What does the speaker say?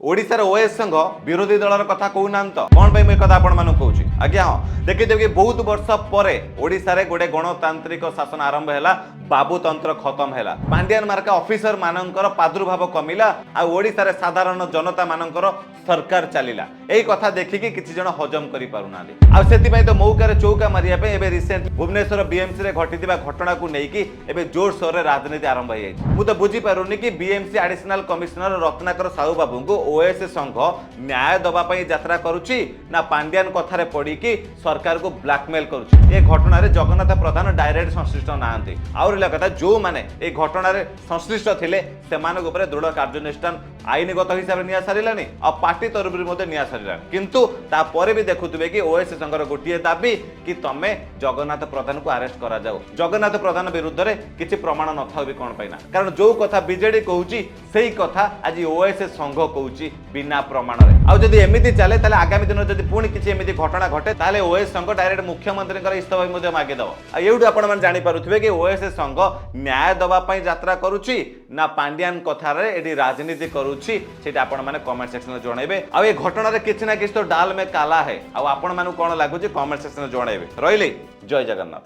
ओडिशार ओएस संघ विरोधी दलर कथा कहूना तो कौन भाई कथा आपण कहूँ आज्ञा हाँ देखिए कि बहुत वर्ष पर ओडिशारे गोटे गणतांत्रिक शासन आरंभ है बाबूतंत्र खत्म है पांडियान मार्का ऑफिसर मानकर प्रादुर्भाव कमिला आ ओडिशारे साधारण जनता मानकर सरकार चलिला यही कथा देखिकी किसी जन हजम कर पारुना आ तो मौकार चौका मारिया रिसेंट भुवनेश्वर बीएमसी रे घटिथिबा घटना को लेकिन एबे जोर सोर रे राजनीति आरंभ हो जाए मु तो बुझी पारुनी कि BMC additional commissioner Ratnakar Sahu बाबू को ओएस संघ न्याय दबा पई यात्रा करुची ना पांड्यान कथारे पड़ी कि सरकार को ब्लैकमेल करुची ए घटना रे जगन्नाथ प्रधान डायरेक्ट संश्लिष्ट नाहंती आउर कथा जो माने ए घटना रे संश्लिष्ट थिले सेमानक ऊपर दृढ़ कार्यानुष्ठान आईनगत हिसाब से निया सारिलानी आ पार्टी तरफ निया सारिलानी किंतु तापर भी देखुथिबे कि ओएस संघर गोटे दाबी कि तमे जगन्नाथ प्रधान को अरेस्ट करा जाओ जगन्नाथ प्रधान विरुद्ध रे किछि प्रमाण न थाउ भी कोन पाइना कारण जो कथा बीजेडी कहूची सेही कथा आज ओएस संघ कहूची बिना प्रमाण रे आ जदि एमिति चले ताले आगामी दिन जदि पुणी किछि एमिति घटना घटे ताले ओएस संघ डायरेक्ट मुख्यमंत्री कर इस्तीफा मध्ये मागे दव आ एउडू आपण मन जानि पारुथिबे कि ओएस संघ न्याय दबा पई यात्रा करूची ना पांड्यान कथा रे एडी राजनीति करूची सेटा आपण माने कमेंट सेक्शन में जणाइबे आ ए घटना रे किछि ना किछि तो डाल में काला है आ आपण मानु कोन लागुची कमेंट सेक्शन में जणाइबे रहिली जय जगन्नाथ।